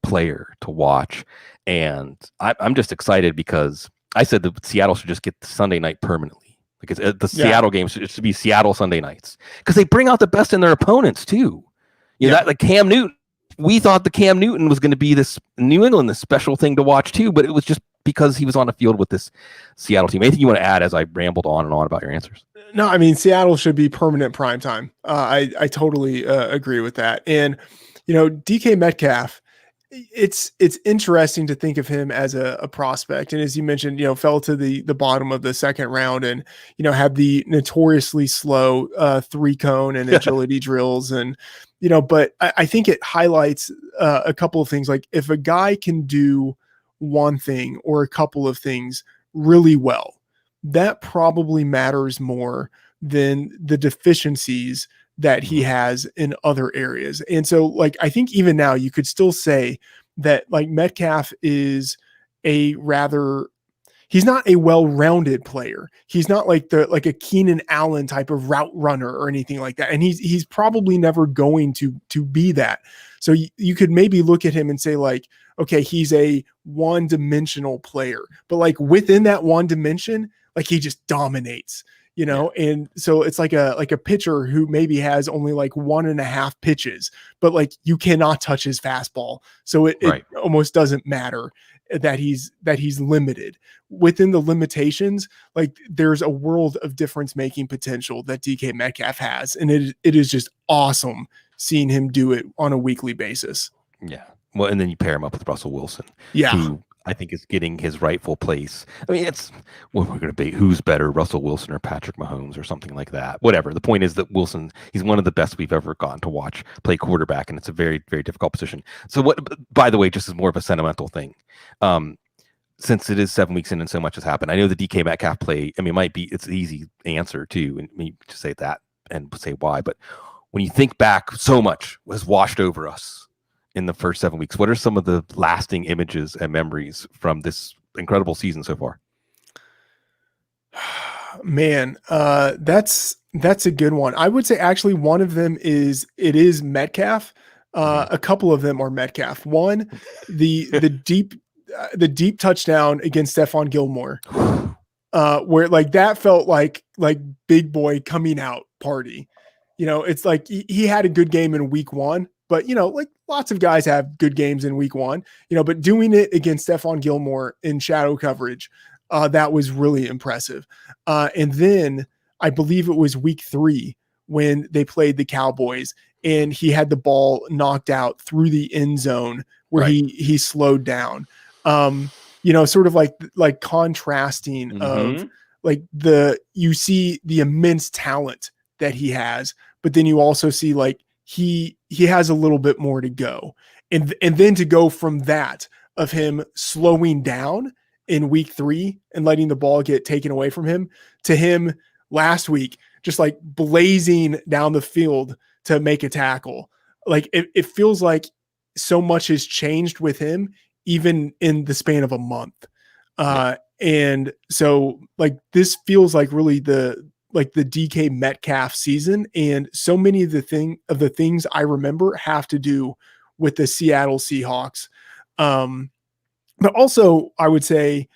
Speaker 1: player to watch. And I'm just excited because I said that Seattle should just get the Sunday night permanently. Because the Seattle games should be Seattle Sunday nights because they bring out the best in their opponents too. That like Cam Newton. We thought the Cam Newton was going to be this New England, this special thing to watch too, but it was just because he was on the field with this Seattle team. Anything you want to add as I rambled on and on about your answers?
Speaker 2: No, I mean, Seattle should be permanent primetime. I totally agree with that. And, DK Metcalf, it's interesting to think of him as a prospect. And as you mentioned, fell to the bottom of the second round and, had the notoriously slow 3-cone and agility drills. And, but I think it highlights a couple of things. Like if a guy can do one thing or a couple of things really well, that probably matters more than the deficiencies that he has in other areas. And so like, I think even now you could still say that like Metcalf is he's not a well-rounded player. He's not like a Keenan Allen type of route runner or anything like that. And he's probably never going to be that. So you could maybe look at him and say like, okay, he's a one-dimensional player, but like within that one dimension, like he just dominates. And so it's like a pitcher who maybe has only like 1.5 pitches, but like you cannot touch his fastball. So it almost doesn't matter that he's limited within the limitations. Like there's a world of difference making potential that DK Metcalf has. And it is just awesome seeing him do it on a weekly basis.
Speaker 1: Yeah. Well, and then you pair him up with Russell Wilson.
Speaker 2: Yeah.
Speaker 1: Who I think is getting his rightful place. I mean, it's what we're going to be. Who's better, Russell Wilson or Patrick Mahomes or something like that? Whatever. The point is that Wilson, he's one of the best we've ever gotten to watch play quarterback, and it's a very, very difficult position. So what, by the way, just as more of a sentimental thing, since it is 7 weeks in and so much has happened, I know the DK Metcalf play, I mean, it's an easy answer too, and me to say that and say why, but when you think back, so much was washed over us in the first 7 weeks. What are some of the lasting images and memories from this incredible season so far?
Speaker 2: Man, that's a good one. I would say actually one of them is Metcalf. A couple of them are Metcalf. One, the deep touchdown against Stephon Gilmore, where like that felt like big boy coming out party. It's like he had a good game in week 1. But, like lots of guys have good games in week 1, but doing it against Stephon Gilmore in shadow coverage, that was really impressive. And then I believe it was week 3 when they played the Cowboys and he had the ball knocked out through the end zone where he slowed down, sort of like contrasting of like you see the immense talent that he has, but then you also see like, he has a little bit more to go. And then to go from that of him slowing down in week 3 and letting the ball get taken away from him to him last week, just like blazing down the field to make a tackle. Like it feels like so much has changed with him, even in the span of a month. And so like, this feels like really the DK Metcalf season. And so many of the things I remember have to do with the Seattle Seahawks. But also I would say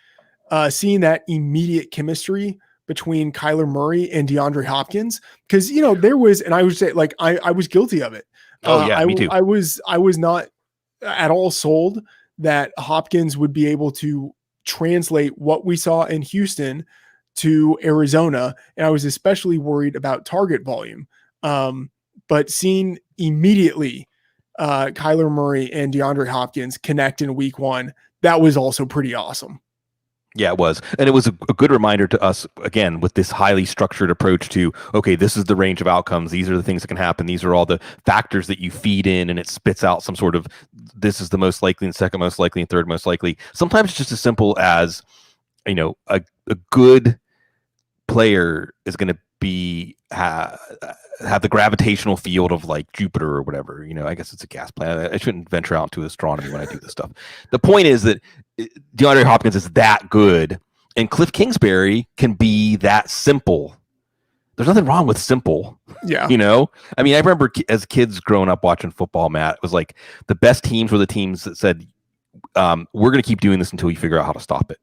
Speaker 2: seeing that immediate chemistry between Kyler Murray and DeAndre Hopkins, because, there was, and I would say like, I was guilty of it.
Speaker 1: Me too.
Speaker 2: I was not at all sold that Hopkins would be able to translate what we saw in Houston to Arizona. And I was especially worried about target volume. But seeing immediately Kyler Murray and DeAndre Hopkins connect in week 1, that was also pretty awesome.
Speaker 1: Yeah, it was. And it was a good reminder to us, again, with this highly structured approach to, okay, this is the range of outcomes. These are the things that can happen. These are all the factors that you feed in, and it spits out some sort of, this is the most likely and second most likely and third most likely. Sometimes it's just as simple as, a good player is going to be have the gravitational field of like Jupiter or whatever. I guess it's a gas planet. I shouldn't venture out into astronomy when I do this stuff. The point is that DeAndre Hopkins is that good, and Cliff Kingsbury can be that simple there's nothing wrong with simple.
Speaker 2: Yeah.
Speaker 1: You know, I mean, I remember as kids growing up watching football, Matt, it was like the best teams were the teams that said, we're going to keep doing this until we figure out how to stop it.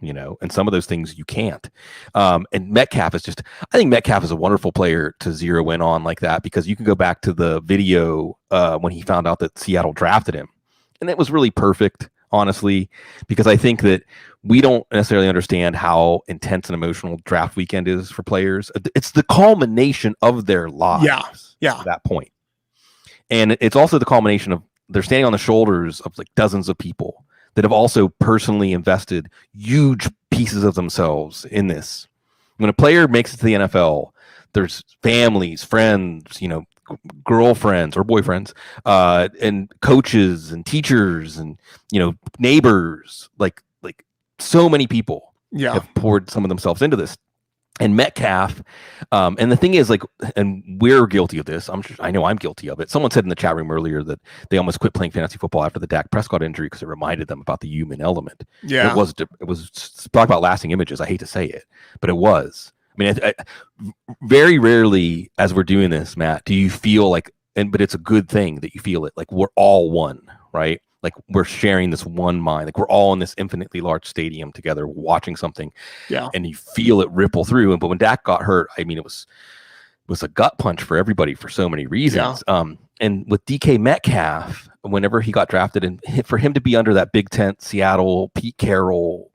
Speaker 1: You know, and some of those things you can't. And Metcalf is just, I think Metcalf is a wonderful player to zero in on like that, because you can go back to the video when he found out that Seattle drafted him. And it was really perfect, honestly, because I think that we don't necessarily understand how intense and emotional draft weekend is for players. It's the culmination of their lives
Speaker 2: at
Speaker 1: that point. And it's also the culmination of, they're standing on the shoulders of like dozens of people that have also personally invested huge pieces of themselves in this. When a player makes it to the NFL, there's families, friends, you know, girlfriends or boyfriends, and coaches and teachers and, you know, neighbors, like so many people have poured some of themselves into this. And Metcalf, and the thing is, like, and we're guilty of this. I know I'm guilty of it. Someone said in the chat room earlier that they almost quit playing fantasy football after the Dak Prescott injury because it reminded them about the human element.
Speaker 2: Yeah,
Speaker 1: it was talk about lasting images. I hate to say it, but it was. I mean, I very rarely as we're doing this, Matt, do you feel like, but it's a good thing that you feel it. Like we're all one, right? Like we're sharing this one mind. Like we're all in this infinitely large stadium together watching something.
Speaker 2: Yeah.
Speaker 1: And you feel it ripple through. But when Dak got hurt, I mean, it was a gut punch for everybody for so many reasons. Yeah. And with DK Metcalf, whenever he got drafted, and for him to be under that Big Tent Seattle Pete Carroll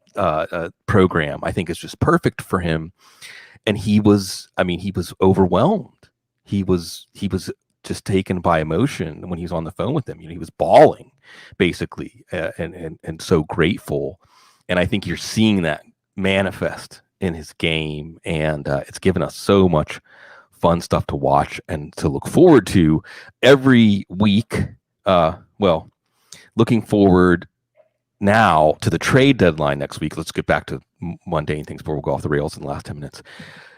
Speaker 1: program, I think is just perfect for him. And he was overwhelmed. He was just taken by emotion when he was on the phone with him. You know, he was bawling basically, and so grateful. And I think you're seeing that manifest in his game, and it's given us so much fun stuff to watch and to look forward to every week. Looking forward now to the trade deadline next week. Let's get back to mundane things before we'll go off the rails in the last 10 minutes.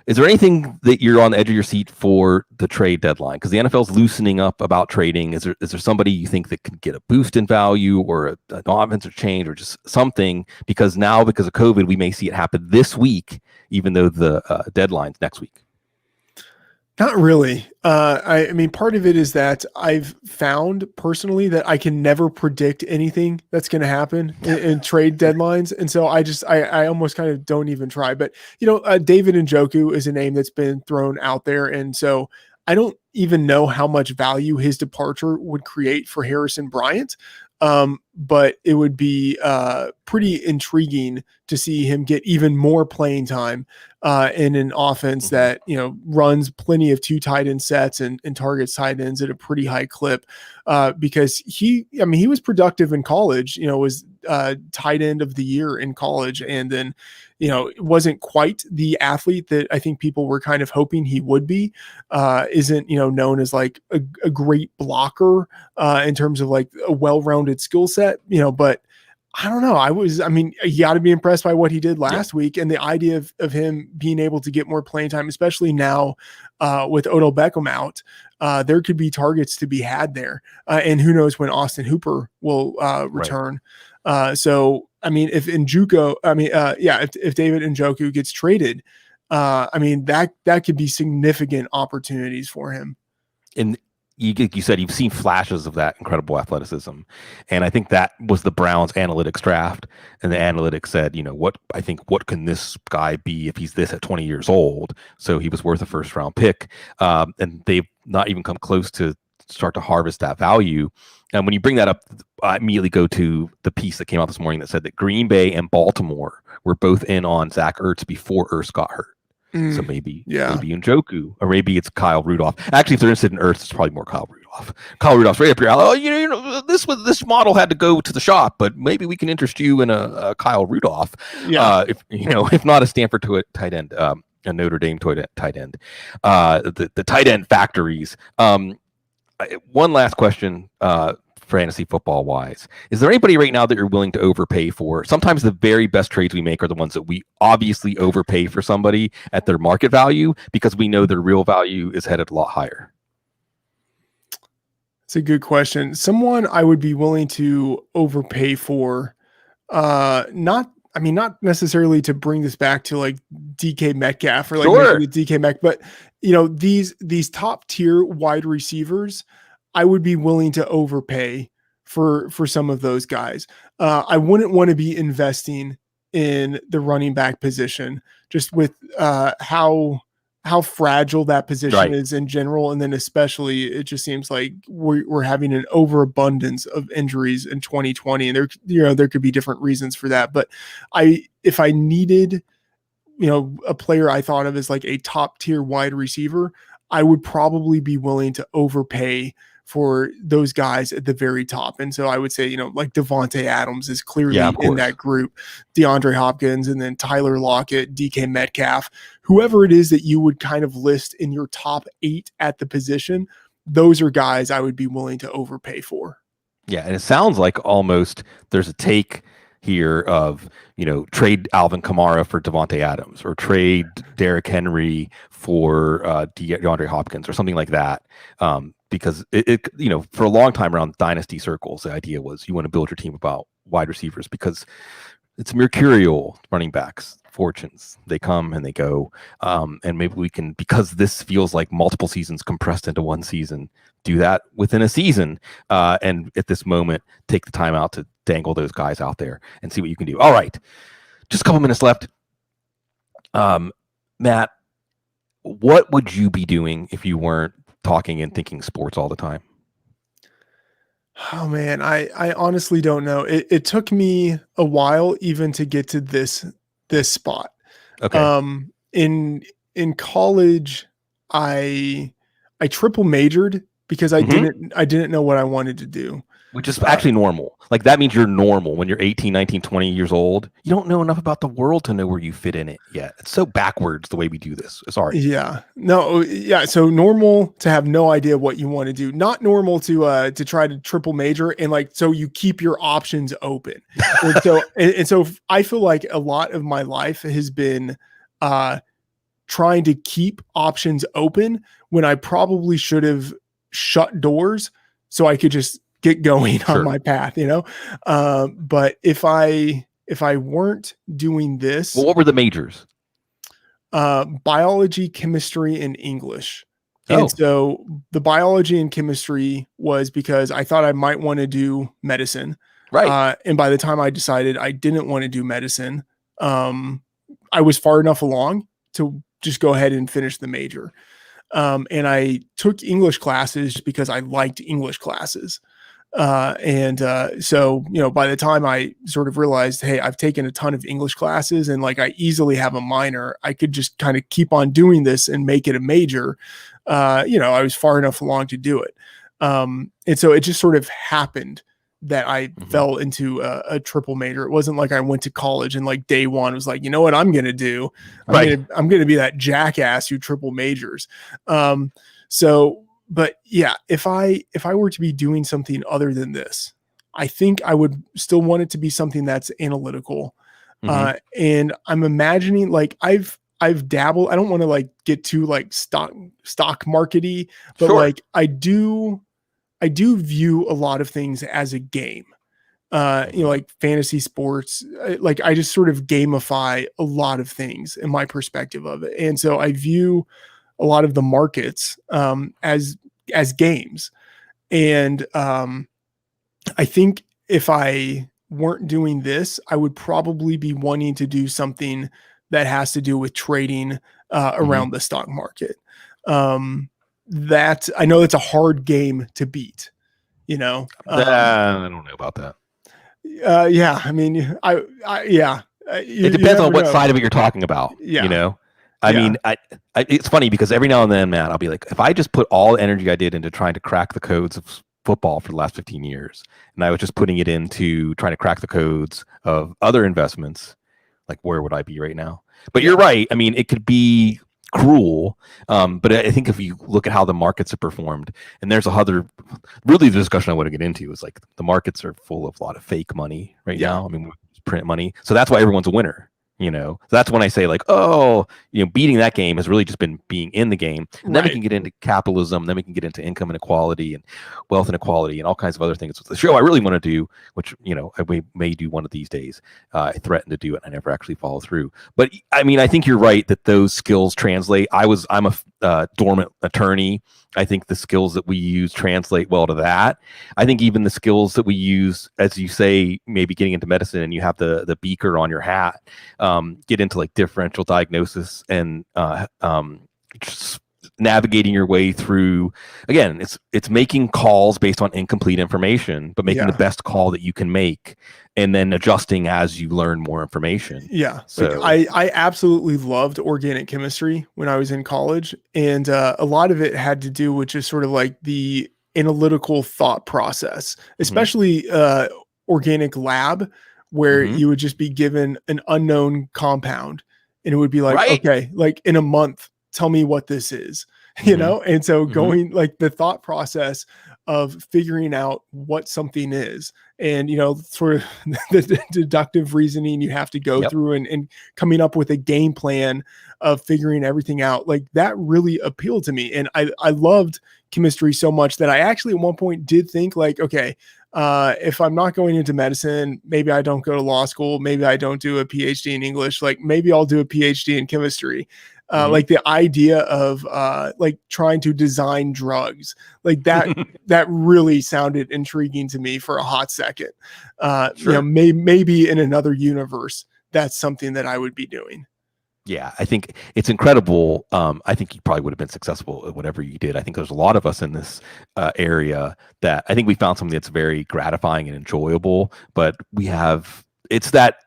Speaker 1: Is there anything that you're on the edge of your seat for the trade deadline? Because the NFL's loosening up about trading. Is there somebody you think that could get a boost in value, or an offensive change, or just something? Because now, because of COVID, we may see it happen this week, even though the deadline's next week.
Speaker 2: Not really. I mean, part of it is that I've found personally that I can never predict anything that's going to happen in trade deadlines. And so I almost kind of don't even try. But, you know, David Njoku is a name that's been thrown out there. And so I don't even know how much value his departure would create for Harrison Bryant. But it would be pretty intriguing to see him get even more playing time in an offense that, you know, runs plenty of 2 tight end sets and targets tight ends at a pretty high clip, because he was productive in college, you know, was tight end of the year in college. And then, you know, wasn't quite the athlete that I think people were kind of hoping he would be. Isn't, you know, known as like a great blocker in terms of like a well-rounded skill set, you know, but I don't know. You got to be impressed by what he did last week, and the idea of him being able to get more playing time, especially now with Odell Beckham out, there could be targets to be had there. And who knows when Austin Hooper will return. Right. So, I mean, if David Njoku gets traded, I mean, that could be significant opportunities for him.
Speaker 1: And you said you've seen flashes of that incredible athleticism. And I think that was the Browns analytics draft. And the analytics said, you know, what can this guy be if he's this at 20 years old? So he was worth a first round pick. And they've not even come close to start to harvest that value. And when you bring that up, I immediately go to the piece that came out this morning that said that Green Bay and Baltimore were both in on Zach Ertz before Ertz got hurt. So maybe Njoku, or maybe it's Kyle Rudolph. Actually, if they're interested in Ertz, it's probably more Kyle Rudolph. Kyle Rudolph's right up your alley. Oh, you know, this model had to go to the shop, but maybe we can interest you in a Kyle Rudolph. Yeah. If not a Stanford tight end, a Notre Dame tight end, the tight end factories. One last question. Fantasy football wise, is there anybody right now that you're willing to overpay for? Sometimes the very best trades we make are the ones that we obviously overpay for somebody at their market value because we know their real value is headed a lot higher.
Speaker 2: It's a good question. Someone I would be willing to overpay for, not I mean, not necessarily to bring this back to like DK Metcalf or like
Speaker 1: Sure.
Speaker 2: making it DK Metcalf, but these top tier wide receivers, I would be willing to overpay for some of those guys. I wouldn't want to be investing in the running back position just with how fragile that position is in general. And then especially it just seems like we're having an overabundance of injuries in 2020. And there could be different reasons for that. But if I needed, a player I thought of as like a top tier wide receiver, I would probably be willing to overpay for those guys at the very top. And so I would say, like Devontae Adams is clearly in that group, DeAndre Hopkins, and then Tyler Lockett, DK Metcalf, whoever it is that you would kind of list in your top 8 at the position, those are guys I would be willing to overpay for.
Speaker 1: Yeah. And it sounds like almost there's a take here of, trade Alvin Kamara for Devontae Adams, or trade Derrick Henry for DeAndre Hopkins, or something like that. Because it for a long time around dynasty circles, the idea was you want to build your team about wide receivers because it's mercurial running backs, fortunes. They come and they go. And maybe we can, because this feels like multiple seasons compressed into one season, do that within a season. And at this moment, take the time out to dangle those guys out there and see what you can do. All right. Just a couple minutes left. Matt, what would you be doing if you weren't talking and thinking sports all the time?
Speaker 2: Oh man, I honestly don't know. It took me a while even to get to this spot.
Speaker 1: Okay.
Speaker 2: In college, I triple majored because I didn't know what I wanted to do.
Speaker 1: Which is actually normal. Like that means you're normal when you're 18, 19, 20 years old. You don't know enough about the world to know where you fit in it yet. It's so backwards the way we do this. Sorry.
Speaker 2: Yeah. No. Yeah. So normal to have no idea what you want to do. Not normal to try to triple major and like so you keep your options open. and so I feel like a lot of my life has been trying to keep options open when I probably should have shut doors so I could just get going on my path, but if I weren't doing this,
Speaker 1: well, what were the majors?
Speaker 2: Biology, chemistry, and English. And so the biology and chemistry was because I thought I might want to do medicine.
Speaker 1: Right.
Speaker 2: And by the time I decided I didn't want to do medicine, I was far enough along to just go ahead and finish the major. And I took English classes because I liked English classes. So, by the time I sort of realized, hey, I've taken a ton of English classes and like I easily have a minor, I could just kind of keep on doing this and make it a major. I was far enough along to do it. And so it just sort of happened that I fell into a triple major. It wasn't like I went to college and like day one was like, you know what I'm going to do? I'm going to be that jackass who triple majors. But yeah, if I were to be doing something other than this, I think I would still want it to be something that's analytical. And I'm imagining like I've dabbled. I don't want to like get too like stock markety, but like I do view a lot of things as a game. Like fantasy sports, like I just sort of gamify a lot of things in my perspective of it. And so I view a lot of the markets as games. And I think if I weren't doing this, I would probably be wanting to do something that has to do with trading around the stock market. That I know that's a hard game to beat, I
Speaker 1: don't know about that.
Speaker 2: Yeah. I mean,
Speaker 1: it depends on what side of it you're talking about.
Speaker 2: Yeah.
Speaker 1: I mean, it's funny because every now and then, man, I'll be like, if I just put all the energy I did into trying to crack the codes of football for the last 15 years, and I was just putting it into trying to crack the codes of other investments, like where would I be right now? But you're right. I mean, it could be cruel. But I think if you look at how the markets have performed, and there's really the discussion I want to get into is like the markets are full of a lot of fake money right now. I mean, we print money. So that's why everyone's a winner. That's when I say like, oh, beating that game has really just been being in the game. And then we
Speaker 2: Right.
Speaker 1: can get into capitalism, then we can get into income inequality and wealth inequality and all kinds of other things. It's the show I really want to do, which I may do one of these days. I threatened to do it, and I never actually follow through. But I mean, I think you're right that those skills translate. I'm a dormant attorney. I think the skills that we use translate well to that. I think even the skills that we use, as you say, maybe getting into medicine and you have the beaker on your hat, get into like differential diagnosis and just navigating your way through. Again, it's making calls based on incomplete information, but making the best call that you can make, and then adjusting as you learn more information.
Speaker 2: Yeah.
Speaker 1: So
Speaker 2: like I absolutely loved organic chemistry when I was in college. And a lot of it had to do with just sort of like the analytical thought process, especially organic lab, where you would just be given an unknown compound and it would be like,
Speaker 1: right.
Speaker 2: Okay, like in a month, tell me what this is, And so going like the thought process of figuring out what something is, and sort of the deductive reasoning you have to go through, and coming up with a game plan of figuring everything out, like that really appealed to me. And I loved chemistry so much that I actually at one point did think like, okay, if I'm not going into medicine, maybe I don't go to law school, maybe I don't do a PhD in English, like maybe I'll do a PhD in chemistry. Like the idea of like trying to design drugs, like that that really sounded intriguing to me for a hot second.
Speaker 1: Sure.
Speaker 2: Maybe in another universe, that's something that I would be doing.
Speaker 1: Yeah, I think it's incredible. I think you probably would have been successful at whatever you did. I think there's a lot of us in this area that I think we found something that's very gratifying and enjoyable, but it's that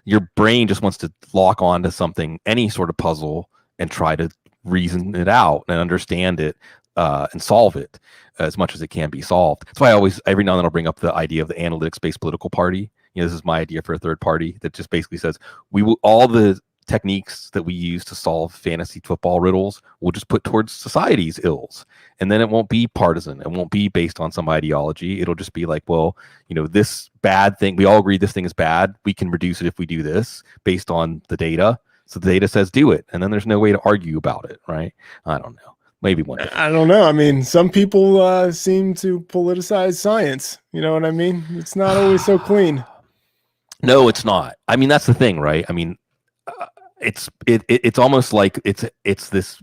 Speaker 1: your brain just wants to lock onto something, any sort of puzzle, and try to reason it out and understand it and solve it as much as it can be solved. That's why every now and then I'll bring up the idea of the analytics-based political party. This is my idea for a third party that just basically says all the techniques that we use to solve fantasy football riddles we'll just put towards society's ills, and then it won't be partisan, it won't be based on some ideology. It'll just be like, well, this bad thing, we all agree this thing is bad, we can reduce it if we do this based on the data. So the data says do it, and then there's no way to argue about it, right? I don't know, maybe one day.
Speaker 2: I don't know. I mean, some people seem to politicize science, you know what I mean? It's not always so clean.
Speaker 1: No, it's not. I mean, that's the thing, right? I mean, it's almost like it's this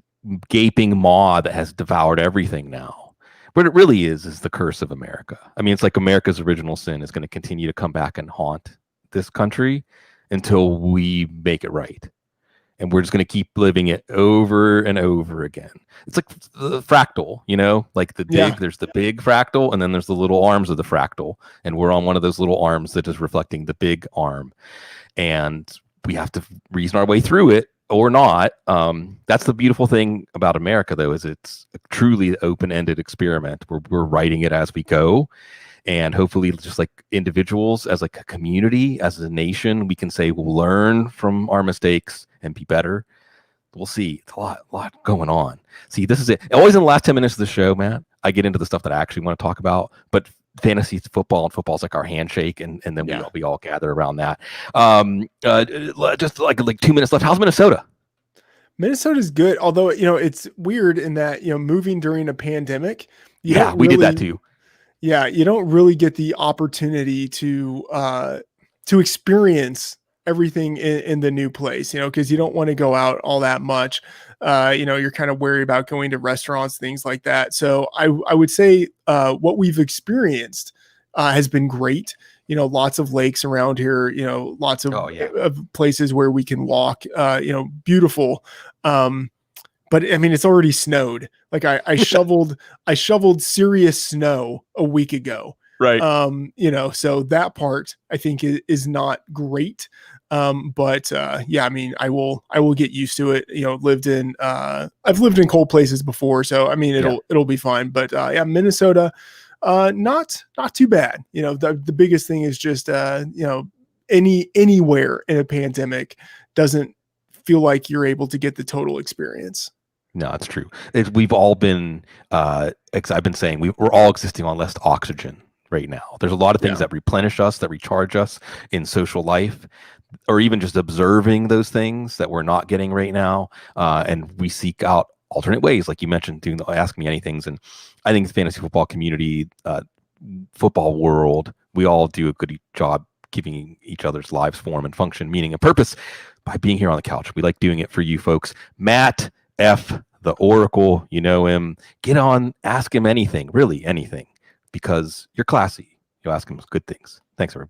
Speaker 1: gaping maw that has devoured everything now. What it really is the curse of America. I mean, it's like America's original sin is going to continue to come back and haunt this country until we make it right. And we're just going to keep living it over and over again. It's like the fractal, like there's the big fractal, and then there's the little arms of the fractal. And we're on one of those little arms that is reflecting the big arm. And we have to reason our way through it or not. That's the beautiful thing about America, though, is it's a truly open-ended experiment. We're writing it as we go. And hopefully, just like individuals, as like a community, as a nation, we can say we'll learn from our mistakes and be better. We'll see. It's a lot going on. See, this is it. Always in the last 10 minutes of the show, Matt, I get into the stuff that I actually want to talk about. But fantasy football and football is like our handshake, and then we all gather around that. Just like 2 minutes left. How's Minnesota?
Speaker 2: Minnesota's good, although it's weird in that moving during a pandemic.
Speaker 1: We did that too.
Speaker 2: Yeah, you don't really get the opportunity to experience everything in the new place, because you don't want to go out all that much. You're kind of wary about going to restaurants, things like that. So I would say what we've experienced has been great. Lots of lakes around here, lots of places where we can walk, beautiful. But I mean, it's already snowed. Like I shoveled serious snow a week ago.
Speaker 1: Right.
Speaker 2: So that part I think is not great. But I mean, I will get used to it. I've lived in cold places before, so I mean, it'll be fine. But Minnesota, not too bad. The biggest thing is just anywhere in a pandemic doesn't feel like you're able to get the total experience.
Speaker 1: No, it's true. We've all been, I've been saying, we're all existing on less oxygen right now. There's a lot of things that replenish us, that recharge us in social life or even just observing those things that we're not getting right now. And we seek out alternate ways, like you mentioned, doing the Ask Me Anythings. And I think the fantasy football community, football world, we all do a good job giving each other's lives form and function, meaning and purpose by being here on the couch. We like doing it for you folks. Matt F., the Oracle, you know him. Get on, ask him anything, really anything, because you're classy. You'll ask him good things. Thanks, everybody.